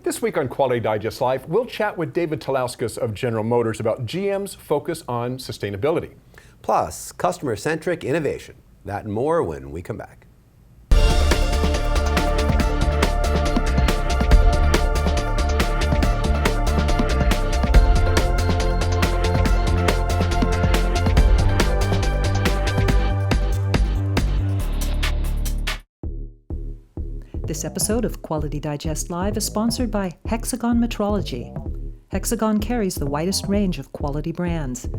This week on Quality Digest Live, we'll chat with David Tulauskas of General Motors about GM's focus on sustainability. Plus, customer-centric innovation. That and more when we come back. This episode of Quality Digest Live is sponsored by Hexagon Metrology. Hexagon carries the widest range of quality brands.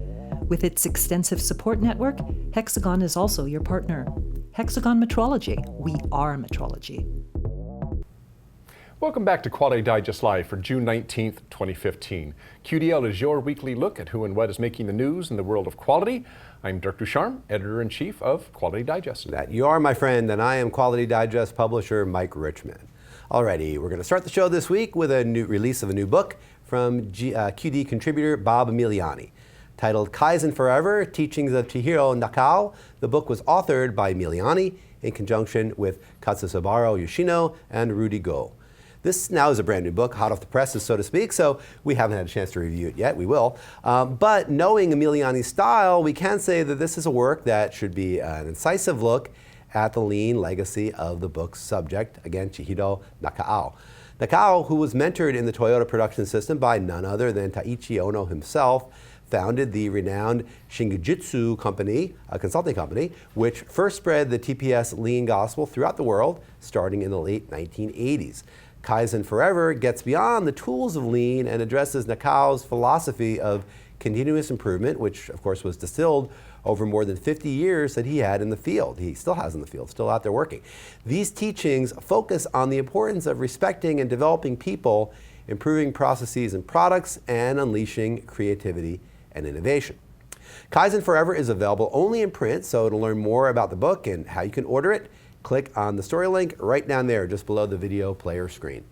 With its extensive support network, Hexagon is also your partner. Hexagon Metrology. We are metrology. Welcome back to Quality Digest Live for June 19th, 2015. QDL is your weekly look at who and what is making the news in the world of quality. I'm Dirk Ducharme, Editor-in-Chief of Quality Digest. That you are, my friend, and I am Quality Digest publisher Mike Richmond. Alrighty, we're going to start the show this week with a new release of a new book from QD contributor Bob Emiliani. Titled Kaizen Forever, Teachings of Chihiro Nakao. The book was authored by Emiliani in conjunction with Katsusabaru Yoshino and Rudy Go. This now is a brand new book, hot off the presses, so to speak, so we haven't had a chance to review it yet. We will. But knowing Emiliani's style, we can say that this is a work that should be an incisive look at the lean legacy of the book's subject, again, Chihiro Nakao. Nakao, who was mentored in the Toyota production system by none other than Taiichi Ono himself, founded the renowned Shingijutsu company, a consulting company, which first spread the TPS lean gospel throughout the world, starting in the late 1980s. Kaizen Forever gets beyond the tools of lean and addresses Nakao's philosophy of continuous improvement, which of course was distilled over more than 50 years that he had in the field. He still has in the field, still out there working. These teachings focus on the importance of respecting and developing people, improving processes and products, and unleashing creativity and innovation. Kaizen Forever is available only in print, so to learn more about the book and how you can order it, click on the story link right down there just below the video player screen.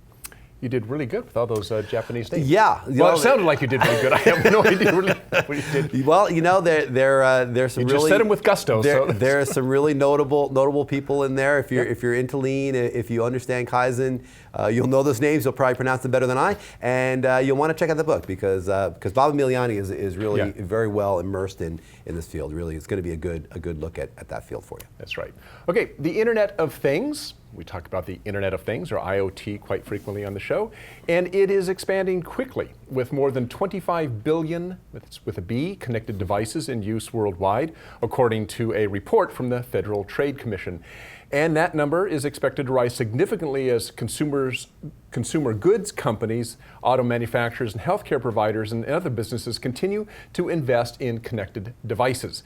You did really good with all those Japanese names. Yeah. Well, it sounded like you did really good. I have no idea really what you did. Well, you know, there's some you really... just said them with gusto. There are some really notable people in there. If you're into lean, if you understand Kaizen, you'll know those names. You'll probably pronounce them better than I. And you'll want to check out the book because Bob Emiliani is really very well immersed in this field. Really, it's going to be a good look at that field for you. That's right. Okay, the Internet of Things. We talk about the Internet of Things, or IoT, quite frequently on the show, and it is expanding quickly with more than 25 billion, with a B, connected devices in use worldwide, according to a report from the Federal Trade Commission. And that number is expected to rise significantly as consumer goods companies, auto manufacturers, and healthcare providers and other businesses continue to invest in connected devices.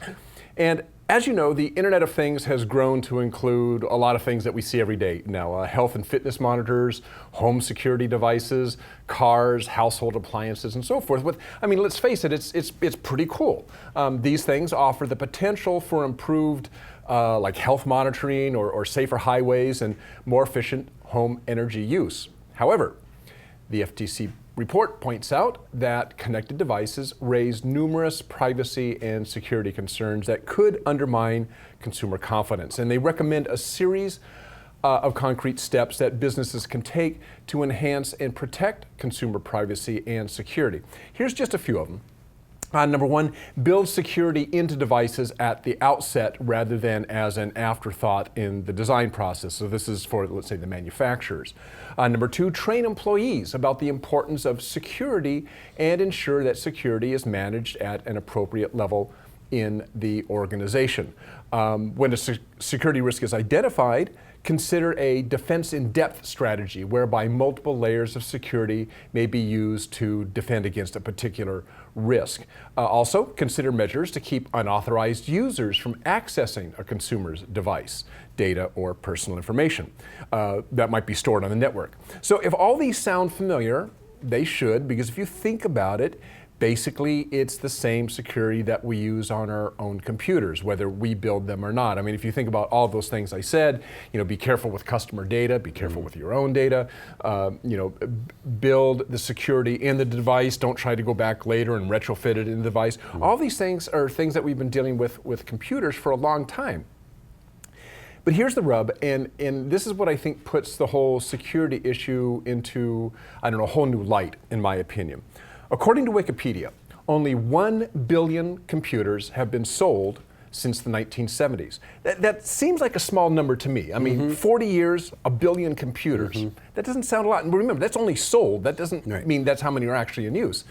And as you know, the Internet of Things has grown to include a lot of things that we see every day now. Health and fitness monitors, home security devices, cars, household appliances, and so forth. I mean, let's face it, it's pretty cool. These things offer the potential for improved like health monitoring or safer highways and more efficient home energy use. However, the FTC report points out that connected devices raise numerous privacy and security concerns that could undermine consumer confidence. And they recommend a series of concrete steps that businesses can take to enhance and protect consumer privacy and security. Here's just a few of them. Number one, build security into devices at the outset rather than as an afterthought in the design process. So this is for, let's say, the manufacturers. Number two, train employees about the importance of security and ensure that security is managed at an appropriate level in the organization. When a security risk is identified, consider a defense-in-depth strategy whereby multiple layers of security may be used to defend against a particular risk. Also, consider measures to keep unauthorized users from accessing a consumer's device, data, or personal information that might be stored on the network. So if all these sound familiar, they should, because if you think about it, basically, it's the same security that we use on our own computers, whether we build them or not. I mean, if you think about all those things I said, be careful with customer data, be careful with your own data, build the security in the device, don't try to go back later and retrofit it in the device. All these things are things that we've been dealing with computers for a long time. But here's the rub, and this is what I think puts the whole security issue into, I don't know, a whole new light, in my opinion. According to Wikipedia, only 1 billion computers have been sold since the 1970s. That seems like a small number to me. I mean, 40 years, 1 billion computers. That doesn't sound a lot. And remember, that's only sold. That doesn't mean that's how many are actually in use.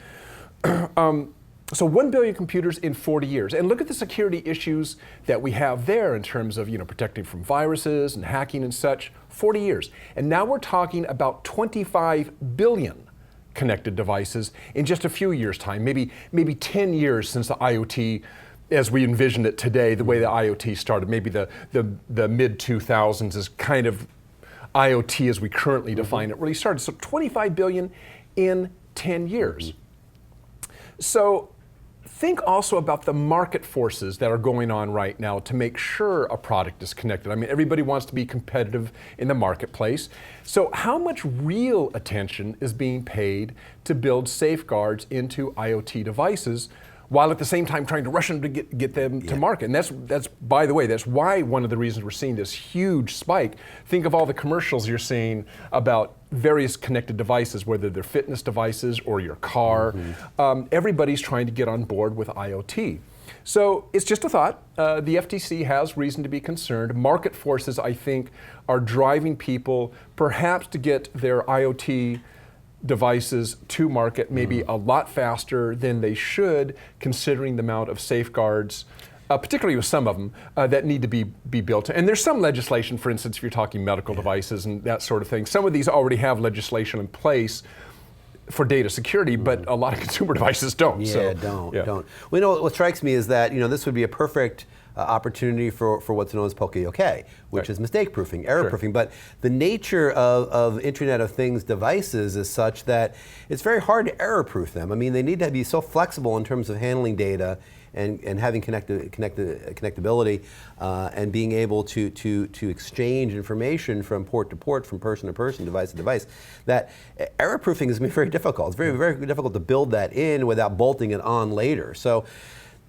So 1 billion computers in 40 years. And look at the security issues that we have there in terms of, protecting from viruses and hacking and such. 40 years. And now we're talking about 25 billion connected devices in just a few years' time, maybe 10 years since the IoT, as we envision it today, the way the IoT started. Maybe the mid-2000s is kind of IoT as we currently define it really started. So 25 billion in 10 years. So think also about the market forces that are going on right now to make sure a product is connected. I mean, everybody wants to be competitive in the marketplace. So how much real attention is being paid to build safeguards into IoT devices, while at the same time trying to rush them to get them to market? And that's by the way, that's why one of the reasons we're seeing this huge spike. Think of all the commercials you're seeing about various connected devices, whether they're fitness devices or your car. Everybody's trying to get on board with IoT. So it's just a thought. The FTC has reason to be concerned. Market forces, I think, are driving people perhaps to get their IoT devices to market maybe a lot faster than they should, considering the amount of safeguards, particularly with some of them, that need to be built. And there's some legislation, for instance, if you're talking medical devices and that sort of thing. Some of these already have legislation in place for data security, but a lot of consumer devices don't. Don't. Well, what strikes me is that this would be a perfect opportunity for what's known as poka-yoke, which is mistake proofing, error proofing. But the nature of Internet of Things devices is such that it's very hard to error proof them. I mean, they need to be so flexible in terms of handling data and having connectability and being able to exchange information from port to port, from person to person, device to device, that error proofing is going to be very difficult. It's very, very difficult to build that in without bolting it on later. So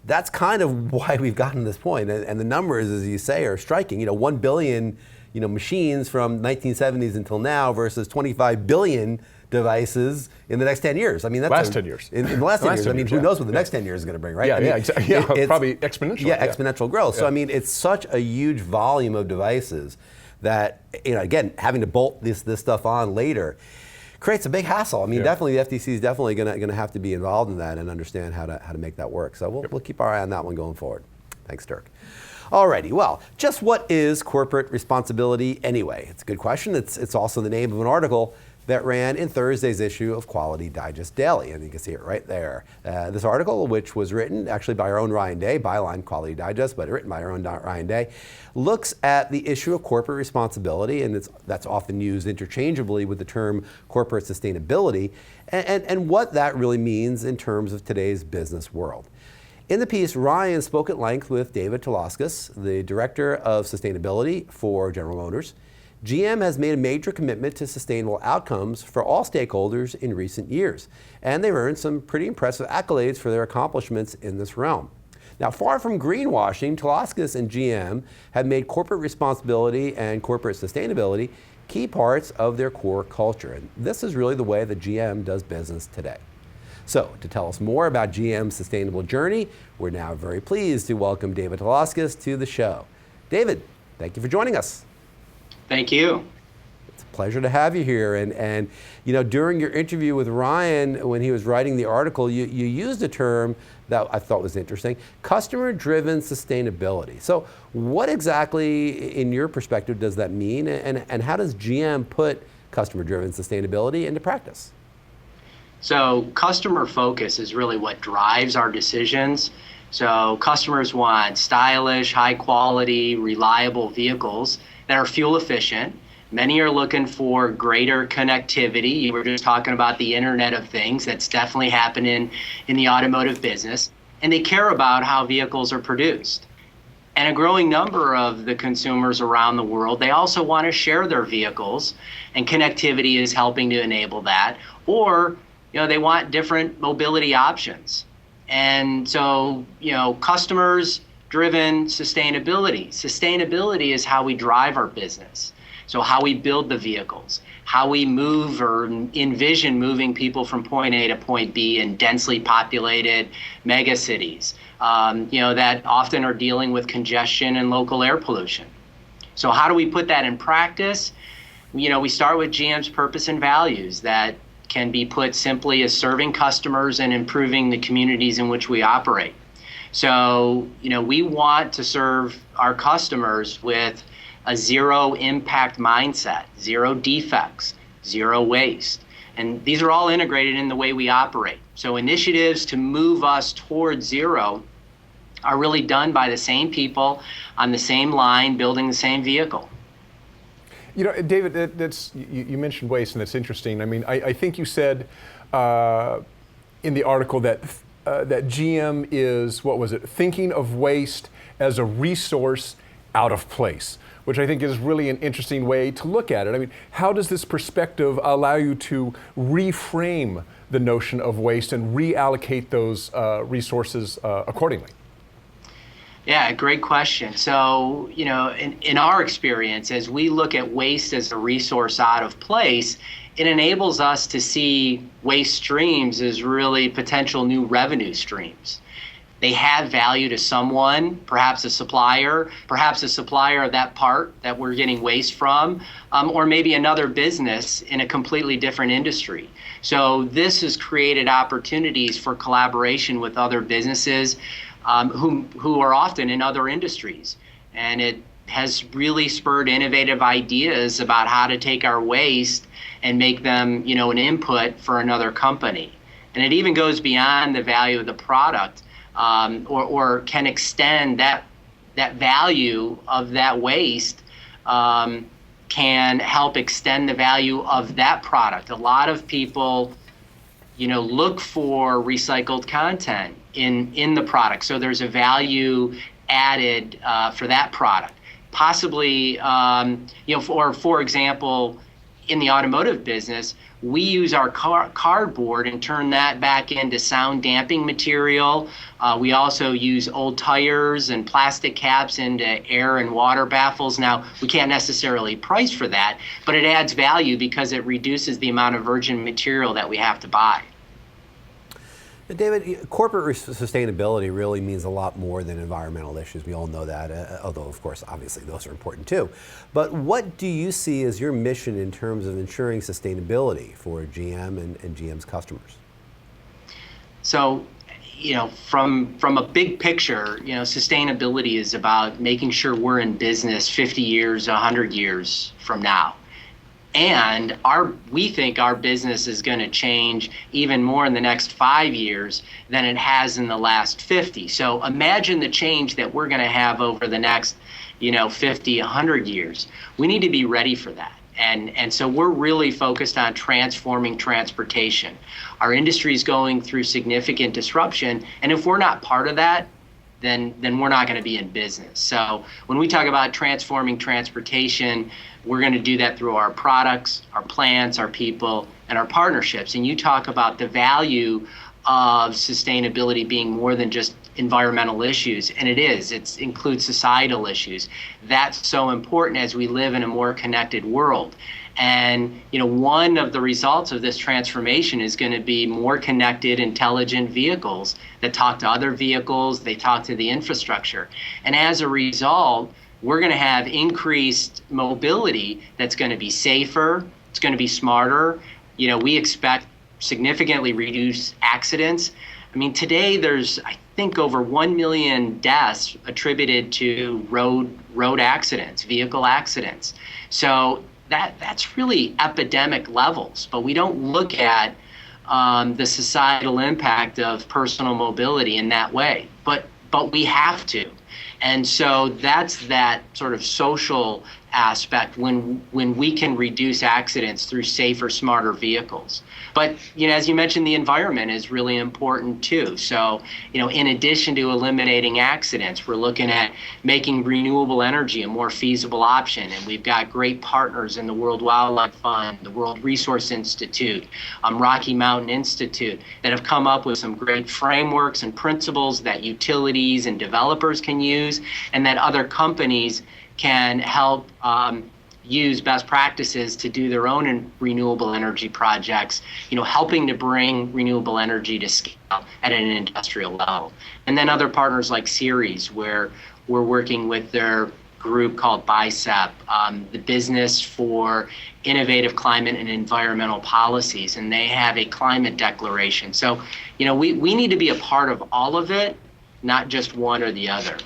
that's kind of why we've gotten to this point. And the numbers, as you say, are striking. 1 billion machines from 1970s until now versus 25 billion devices in the next 10 years. I mean, that's 10 years. In the last 10 years. I mean, who knows what the next 10 years is going to bring, right? Exactly. Probably exponential. Exponential growth. So I mean, it's such a huge volume of devices that, again, having to bolt this stuff on later creates a big hassle. I mean, definitely the FTC is definitely going to have to be involved in that and understand how to make that work. So we'll keep our eye on that one going forward. Thanks, Dirk. Alrighty, well, just what is corporate responsibility anyway? It's a good question. It's also the name of an article that ran in Thursday's issue of Quality Digest Daily, and you can see it right there. This article, which was written actually by our own Ryan Day, byline Quality Digest, but written by our own Ryan Day, looks at the issue of corporate responsibility, and that's often used interchangeably with the term corporate sustainability, and what that really means in terms of today's business world. In the piece, Ryan spoke at length with David Tulauskas, the Director of Sustainability for General Motors. GM has made a major commitment to sustainable outcomes for all stakeholders in recent years, and they've earned some pretty impressive accolades for their accomplishments in this realm. Now, far from greenwashing, Tulauskas and GM have made corporate responsibility and corporate sustainability key parts of their core culture, and this is really the way that GM does business today. So, to tell us more about GM's sustainable journey, we're now very pleased to welcome David Tulauskas to the show. David, thank you for joining us. Thank you. It's a pleasure to have you here. And during your interview with Ryan, when he was writing the article, you used a term that I thought was interesting, customer-driven sustainability. So what exactly, in your perspective, does that mean? And how does GM put customer-driven sustainability into practice? So customer focus is really what drives our decisions. So customers want stylish, high quality, reliable vehicles that are fuel efficient. Many are looking for greater connectivity. You were just talking about the Internet of Things. That's definitely happening in the automotive business. And they care about how vehicles are produced. And a growing number of the consumers around the world, they also want to share their vehicles, and connectivity is helping to enable that. Or, they want different mobility options. And so, customers driven sustainability. Sustainability is how we drive our business. So how we build the vehicles, how we move or envision moving people from point A to point B in densely populated mega cities, that often are dealing with congestion and local air pollution. So how do we put that in practice? We start with GM's purpose and values that can be put simply as serving customers and improving the communities in which we operate. So, we want to serve our customers with a zero impact mindset, zero defects, zero waste. And these are all integrated in the way we operate. So initiatives to move us towards zero are really done by the same people on the same line, building the same vehicle. David, you mentioned waste, and that's interesting. I mean, I think you said in the article that GM is, thinking of waste as a resource out of place, which I think is really an interesting way to look at it. I mean, how does this perspective allow you to reframe the notion of waste and reallocate those resources accordingly? Yeah, great question. So, in our experience, as we look at waste as a resource out of place, it enables us to see waste streams as really potential new revenue streams. They have value to someone, perhaps a supplier of that part that we're getting waste from, or maybe another business in a completely different industry. So this has created opportunities for collaboration with other businesses who are often in other industries. And it has really spurred innovative ideas about how to take our waste and make them, an input for another company. And it even goes beyond the value of the product, or can extend that value of that waste, can help extend the value of that product. A lot of people, look for recycled content in the product. So there's a value added for that product. Possibly, for example, in the automotive business, we use our cardboard and turn that back into sound damping material. We also use old tires and plastic caps into air and water baffles. Now, we can't necessarily price for that, but it adds value because it reduces the amount of virgin material that we have to buy. David, corporate sustainability really means a lot more than environmental issues. We all know that, although, of course, obviously, those are important too. But what do you see as your mission in terms of ensuring sustainability for GM and GM's customers? So, from a big picture, sustainability is about making sure we're in business 50 years, 100 years from now. And we think our business is going to change even more in the next 5 years than it has in the last 50. So imagine the change that we're going to have over the next, 50, 100 years. We need to be ready for that. And so we're really focused on transforming transportation. Our industry is going through significant disruption. And if we're not part of that, then we're not going to be in business. So when we talk about transforming transportation, we're going to do that through our products, our plants, our people, and our partnerships. And you talk about the value of sustainability being more than just environmental issues, and it is. It includes societal issues. That's so important as we live in a more connected world. And one of the results of this transformation is going to be more connected, intelligent vehicles that talk to other vehicles, they talk to the infrastructure. And as a result, we're going to have increased mobility that's going to be safer, it's going to be smarter. We expect significantly reduced accidents. I mean, today there's, I think, over 1 million deaths attributed to road accidents, vehicle accidents. So that's really epidemic levels, but we don't look at the societal impact of personal mobility in that way. But we have to. And so that's that sort of social aspect when we can reduce accidents through safer, smarter vehicles. But as you mentioned, the environment is really important too. So in addition to eliminating accidents, we're looking at making renewable energy a more feasible option. And we've got great partners in the World Wildlife Fund, the World Resource Institute, Rocky Mountain Institute that have come up with some great frameworks and principles that utilities and developers can use, and that other companies can help use best practices to do their own renewable energy projects, helping to bring renewable energy to scale at an industrial level. And then other partners like Ceres, where we're working with their group called BICEP, the Business for Innovative Climate and Environmental Policies, and they have a climate declaration. So, we need to be a part of all of it, not just one or the other.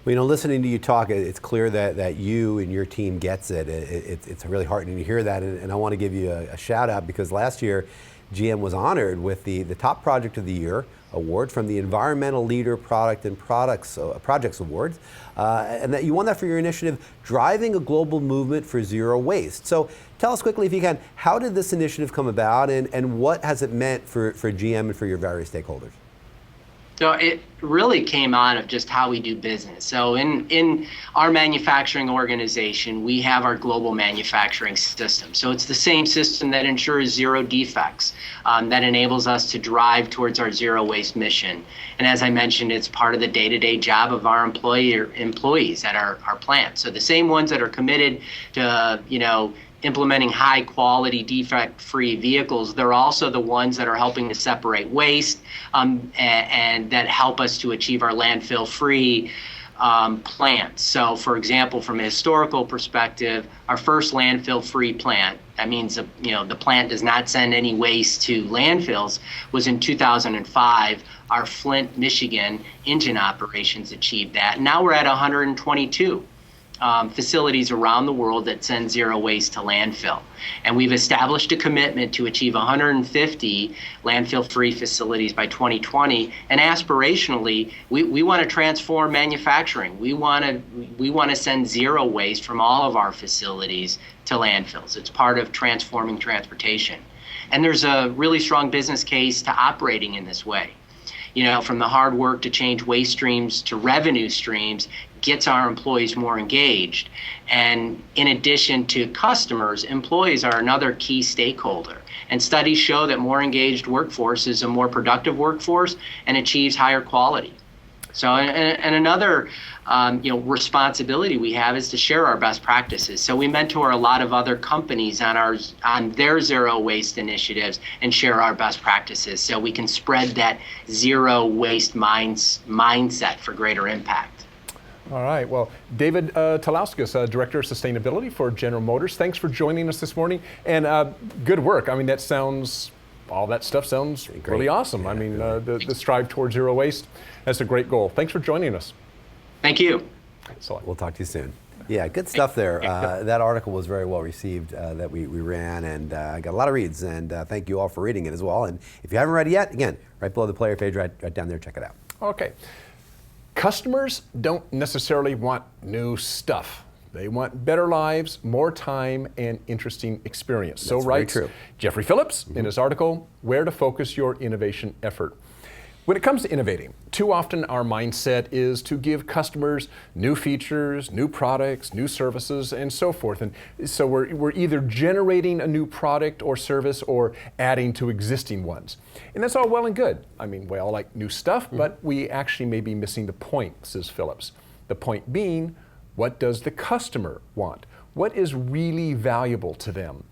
Well, listening to you talk, it's clear that you and your team gets it. It's really heartening to hear that, and I want to give you a shout out because last year GM was honored with the Top Project of the Year award from the Environmental Leader Projects Awards, and that you won that for your initiative, Driving a Global Movement for Zero Waste. So tell us quickly, if you can, how did this initiative come about, and what has it meant for GM and for your various stakeholders? So it really came out of just how we do business. So in our manufacturing organization, we have our global manufacturing system. So it's the same system that ensures zero defects, that enables us to drive towards our zero waste mission. And as I mentioned, it's part of the day-to-day job of our employees at our plant. So the same ones that are committed to, implementing high quality defect-free vehicles, they're also the ones that are helping to separate waste and that help us to achieve our landfill-free plants. So for example, from a historical perspective, our first landfill-free plant, that means the plant does not send any waste to landfills, was in 2005. Our Flint, Michigan engine operations achieved that. Now we're at 122. Facilities around the world that send zero waste to landfill. And we've established a commitment to achieve 150 landfill-free facilities by 2020. And aspirationally, we want to transform manufacturing. We want to send zero waste from all of our facilities to landfills. It's part of transforming transportation. And there's a really strong business case to operating in this way. From the hard work to change waste streams to revenue streams, gets our employees more engaged. And in addition to customers, employees are another key stakeholder. And studies show that more engaged workforce is a more productive workforce and achieves higher quality. So, and another responsibility we have is to share our best practices. So we mentor a lot of other companies on their zero waste initiatives and share our best practices so we can spread that zero waste mindset for greater impact. All right. Well, David Tulauskas, Director of Sustainability for General Motors, thanks for joining us this morning. And good work. I mean, all that stuff sounds really awesome. Yeah, I mean, the strive towards zero waste, that's a great goal. Thanks for joining us. Thank you. Excellent. We'll talk to you soon. Yeah, good stuff there. That article was very well received that we ran, and I got a lot of reads, and thank you all for reading it as well. And if you haven't read it yet, again, right below the player page, right down there, check it out. Okay. Customers don't necessarily want new stuff. They want better lives, more time, and interesting experience. That's so writes true. Jeffrey Phillips in his article, Where to Focus Your Innovation Effort. When it comes to innovating, too often our mindset is to give customers new features, new products, new services, and so forth. And so we're either generating a new product or service or adding to existing ones. And that's all well and good. I mean, we all like new stuff, but we actually may be missing the point, says Phillips. The point being, what does the customer want? What is really valuable to them?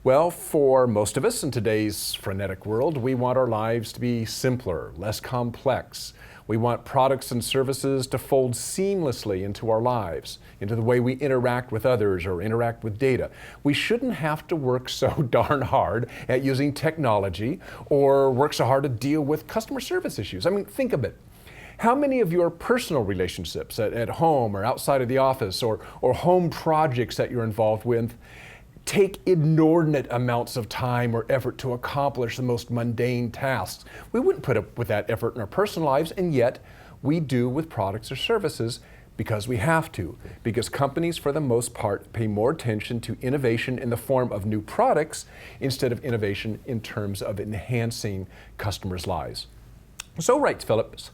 Well, for most of us in today's frenetic world, we want our lives to be simpler, less complex. We want products and services to fold seamlessly into our lives, into the way we interact with others or interact with data. We shouldn't have to work so darn hard at using technology or work so hard to deal with customer service issues. I mean, think of it. How many of your personal relationships at home or outside of the office or home projects that you're involved with take inordinate amounts of time or effort to accomplish the most mundane tasks? We wouldn't put up with that effort in our personal lives, and yet we do with products or services Because we have to. Because companies, for the most part, pay more attention to innovation in the form of new products instead of innovation in terms of enhancing customers' lives. So, writes Phillips,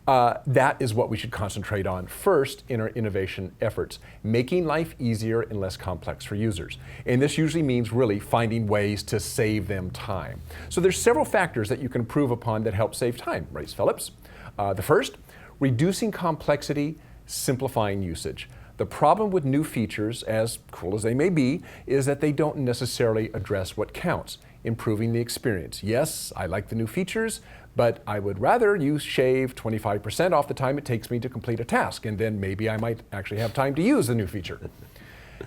that is what we should concentrate on first in our innovation efforts, making life easier and less complex for users. And this usually means really finding ways to save them time. So there's several factors that you can improve upon that help save time, writes Phillips. The first, reducing complexity, simplifying usage. The problem with new features, as cool as they may be, is that they don't necessarily address what counts, improving the experience. Yes, I like the new features, but I would rather you shave 25% off the time it takes me to complete a task, and then maybe I might actually have time to use the new feature.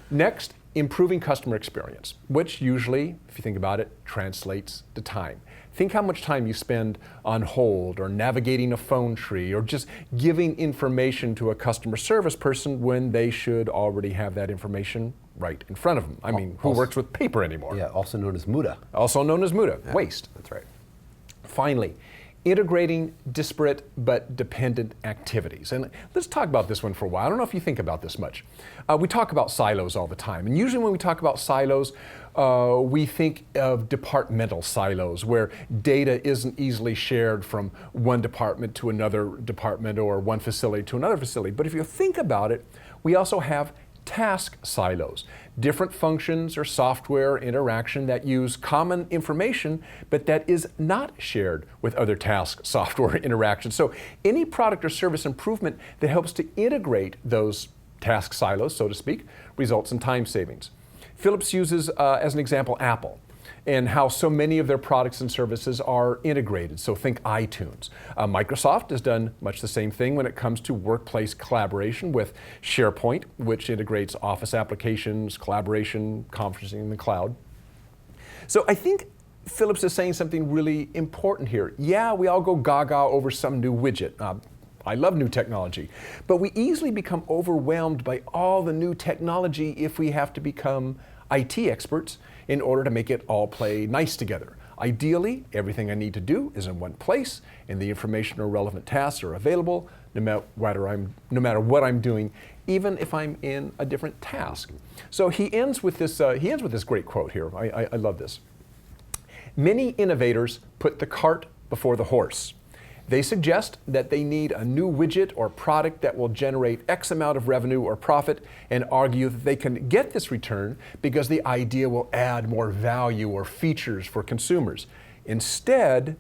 Next, improving customer experience, which usually, if you think about it, translates to time. Think how much time you spend on hold or navigating a phone tree or just giving information to a customer service person when they should already have that information right in front of them. I mean, who works with paper anymore? Yeah, also known as muda. Also known as muda, Yeah, waste. That's right. Finally, integrating disparate but dependent activities. And let's talk about this one for a while. I don't know if you think about this much. We talk about silos all the time. And usually when we talk about silos, we think of departmental silos where data isn't easily shared from one department to another department or one facility to another facility. But if you think about it, we also have task silos, different functions or software interaction that use common information, but that is not shared with other task software interactions. So any product or service improvement that helps to integrate those task silos, so to speak, results in time savings. Philips uses, as an example, Apple, and how so many of their products and services are integrated. So think iTunes. Microsoft has done much the same thing when it comes to workplace collaboration with SharePoint, which integrates Office applications, collaboration, conferencing in the cloud. So I think Philips is saying something really important here. Yeah, we all go gaga over some new widget. I love new technology, but we easily become overwhelmed by all the new technology if we have to become IT experts in order to make it all play nice together. Ideally, everything I need to do is in one place, and the information or relevant tasks are available no matter what I'm doing, even if I'm in a different task. So he ends with this great quote here. I love this. Many innovators put the cart before the horse. They suggest that they need a new widget or product that will generate X amount of revenue or profit and argue that they can get this return because the idea will add more value or features for consumers. Instead,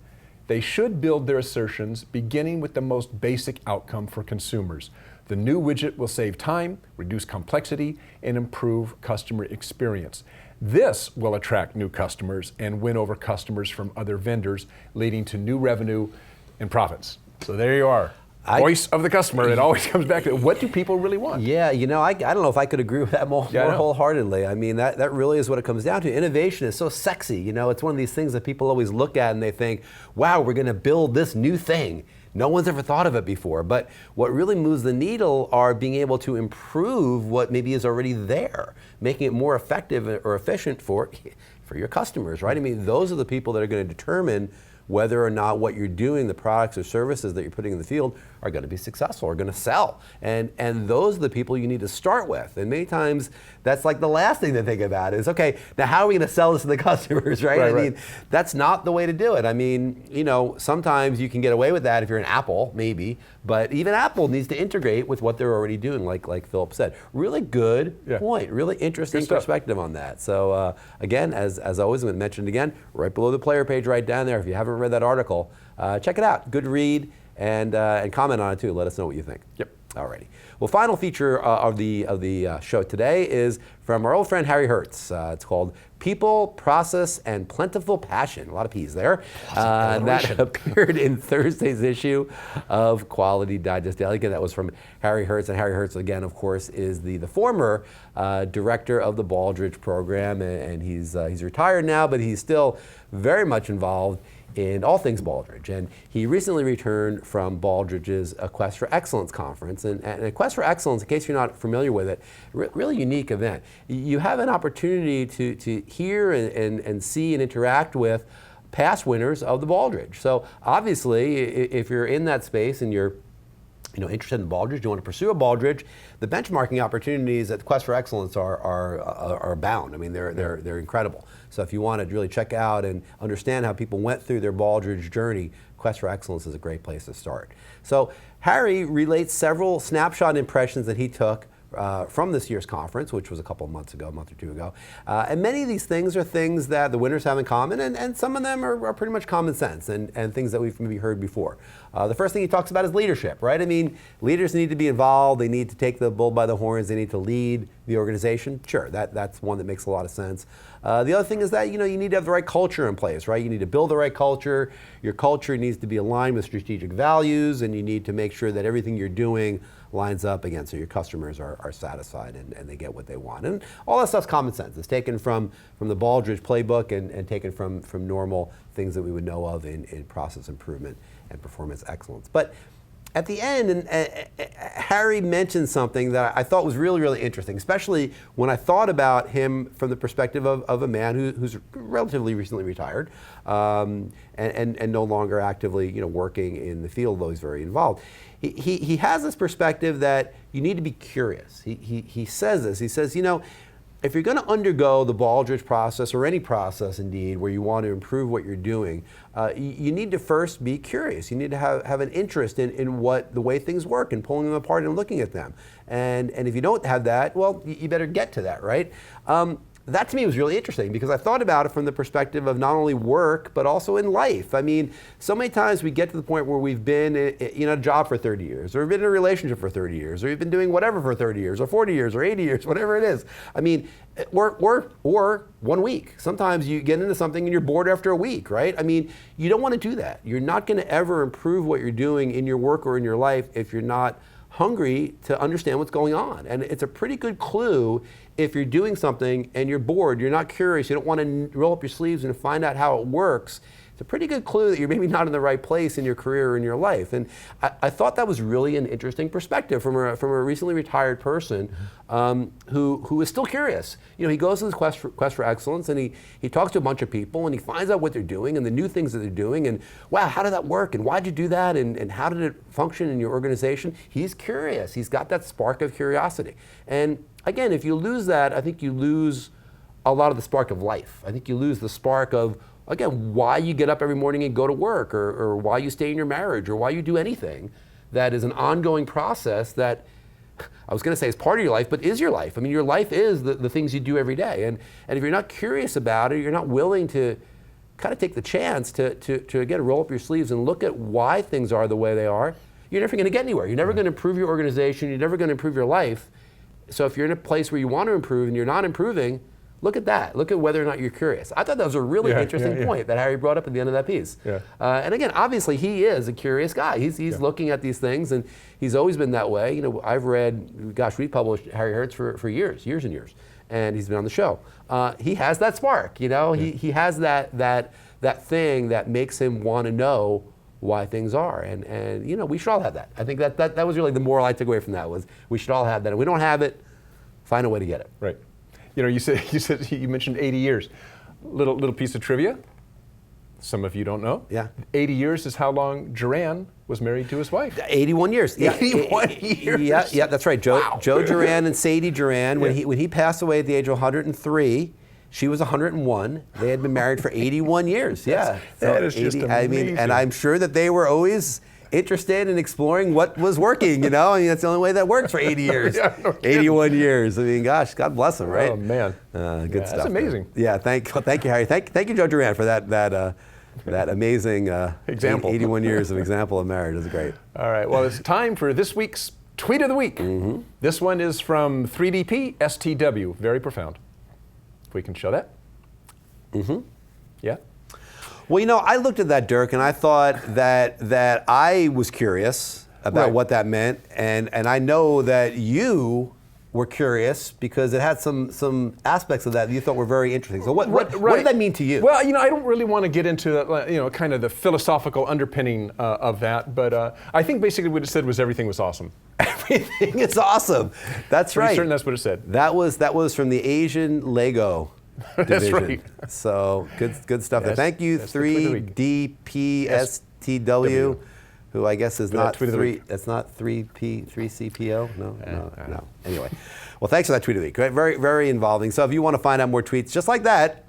they should build their assertions beginning with the most basic outcome for consumers. The new widget will save time, reduce complexity, and improve customer experience. This will attract new customers and win over customers from other vendors, leading to new revenue and profits. So there you are. Voice of the customer. It always comes back to what do people really want? Yeah, I don't know if I could agree with that more wholeheartedly. I mean, that really is what it comes down to. Innovation is so sexy. It's one of these things that people always look at and they think, wow, we're going to build this new thing. No one's ever thought of it before. But what really moves the needle are being able to improve what maybe is already there, making it more effective or efficient for your customers, right? I mean, those are the people that are going to determine whether or not what you're doing, the products or services that you're putting in the field, are going to be successful, are going to sell. And those are the people you need to start with. And many times, that's like the last thing to think about is, okay, now how are we going to sell this to the customers, right? I mean, that's not the way to do it. I mean, sometimes you can get away with that if you're an Apple, maybe, but even Apple needs to integrate with what they're already doing, like Philip said. Really good point, really interesting perspective on that. So again, as always, I'm going to mention it again, right below the player page right down there. If you haven't read that article, check it out. Good read, and comment on it too. Let us know what you think. Yep. Alrighty. Well, final feature of the show today is from our old friend Harry Hertz. It's called People, Process, and Plentiful Passion. A lot of P's there. And that appeared in Thursday's issue of Quality Digest Daily. Again, that was from Harry Hertz. And Harry Hertz, again, of course, is the former director of the Baldrige program. And he's retired now, but he's still very much involved in all things Baldrige. And he recently returned from Baldrige's A Quest for Excellence conference. And A Quest for Excellence, in case you're not familiar with it, really unique event. You have an opportunity to hear and see and interact with past winners of the Baldrige. So obviously, if you're in that space and you're interested in Baldrige, you want to pursue a Baldrige, the benchmarking opportunities at Quest for Excellence are abound. I mean, they're incredible. So if you want to really check out and understand how people went through their Baldrige journey, Quest for Excellence is a great place to start. So Harry relates several snapshot impressions that he took from this year's conference, which was a month or two ago. And many of these things are things that the winners have in common, and some of them are pretty much common sense and things that we've maybe heard before. The first thing he talks about is leadership, right? I mean, leaders need to be involved, they need to take the bull by the horns, they need to lead the organization. Sure, that's one that makes a lot of sense. The other thing is that you need to have the right culture in place, right? You need to build the right culture. Your culture needs to be aligned with strategic values, and you need to make sure that everything you're doing lines up again so your customers are satisfied and they get what they want. And all that stuff's common sense. It's taken from the Baldrige playbook and taken from normal things that we would know of in process improvement and performance excellence. But at the end, Harry mentioned something that I thought was really, really interesting, especially when I thought about him from the perspective of a man who's relatively recently retired and no longer actively working in the field, though he's very involved. He has this perspective that you need to be curious. He says this. He says, if you're going to undergo the Baldrige process, or any process indeed, where you want to improve what you're doing, you need to first be curious. You need to have an interest in the way things work and pulling them apart and looking at them. And if you don't have that, well, you better get to that, right? That to me was really interesting because I thought about it from the perspective of not only work, but also in life. I mean, so many times we get to the point where we've been in a job for 30 years, or we've been in a relationship for 30 years, or we've been doing whatever for 30 years, or 40 years, or 80 years, whatever it is. I mean, or 1 week. Sometimes you get into something and you're bored after a week, right? I mean, you don't want to do that. You're not going to ever improve what you're doing in your work or in your life if you're not hungry to understand what's going on. And it's a pretty good clue if you're doing something and you're bored, you're not curious, you don't want to roll up your sleeves and find out how it works. It's a pretty good clue that you're maybe not in the right place in your career or in your life. And I thought that was really an interesting perspective from a recently retired person who is still curious. He goes to this quest for excellence, and he talks to a bunch of people, and he finds out what they're doing and the new things that they're doing, and wow, how did that work, and why'd you do that, and how did it function in your organization? He's curious. He's got that spark of curiosity. And again, if you lose that, I think you lose a lot of the spark of life. I think you lose the spark of, again, why you get up every morning and go to work, or why you stay in your marriage, or why you do anything that is an ongoing process that, I was going to say is part of your life, but is your life. I mean, your life is the things you do every day. And if you're not curious about it, you're not willing to kind of take the chance to again, roll up your sleeves and look at why things are the way they are, you're never going to get anywhere. You're never going to improve your organization. You're never going to improve your life. So if you're in a place where you want to improve and you're not improving, look at that. Look at whether or not you're curious. I thought that was a really interesting point that Harry brought up at the end of that piece. Yeah. And again, obviously he is a curious guy. He's looking at these things, and he's always been that way. I've read, we published Harry Hertz for years and years, and he's been on the show. He has that spark, He has that thing that makes him want to know why things are, and we should all have that. I think that was really the moral I took away from that, was we should all have that. If we don't have it, find a way to get it. Right. You mentioned 80 years. Little piece of trivia. Some of you don't know. Yeah. 80 years is how long Duran was married to his wife. 81 years. 81 years. Yeah, that's right. Joe Wow. Joe Duran and Sadie Duran. When he passed away at the age of 103, she was 101. They had been married for 81 years. Yeah. That is just amazing. I mean, and I'm sure that they were always interested in exploring what was working, I mean, that's the only way that works for 80 years. Yeah, no kidding. 81 years. I mean, gosh, God bless them, right? Oh, man. Good stuff. That's amazing. Yeah, thank you, Harry. Thank you, Joe Duran, for that amazing example. 81 years of example of marriage. Is great. All right, well, it's time for this week's Tweet of the Week. Mm-hmm. This one is from 3DP STW. Very profound. If we can show that. Mm-hmm. Yeah. Well, I looked at that, Dirk, and I thought that I was curious about what that meant, and I know that you were curious because it had some aspects of that you thought were very interesting. So what did that mean to you? Well, I don't really want to get into kind of the philosophical underpinning of that, but I think basically what it said was everything was awesome. Everything is awesome. That's right. Pretty certain that's what it said. That was from the Asian Lego division. That's right. So good stuff. Yes, Thank you, 3DPSTW, who I guess is For that not tweet of the week. that's not 3CPO? No. Anyway, well, thanks for that tweet of the week. Very, very involving. So if you want to find out more tweets just like that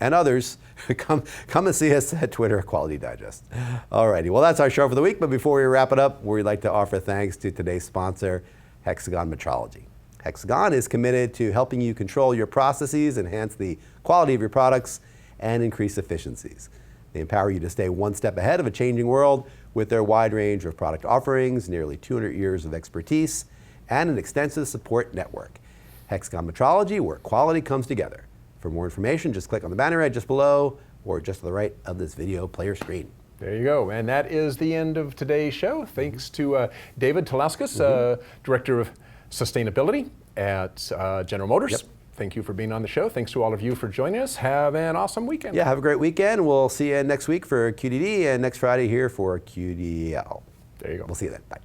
and others, come and see us at Twitter at Quality Digest. Alrighty, well, that's our show for the week. But before we wrap it up, we'd like to offer thanks to today's sponsor, Hexagon Metrology. Hexagon is committed to helping you control your processes, enhance the quality of your products, and increase efficiencies. They empower you to stay one step ahead of a changing world with their wide range of product offerings, nearly 200 years of expertise, and an extensive support network. Hexagon Metrology, where quality comes together. For more information, just click on the banner ad just below or just to the right of this video player screen. There you go. And that is the end of today's show. Thanks to David Tulauskas, Director of Sustainability at General Motors. Yep. Thank you for being on the show. Thanks to all of you for joining us. Have an awesome weekend. Yeah, have a great weekend. We'll see you next week for QDD and next Friday here for QDL. There you go. We'll see you then. Bye.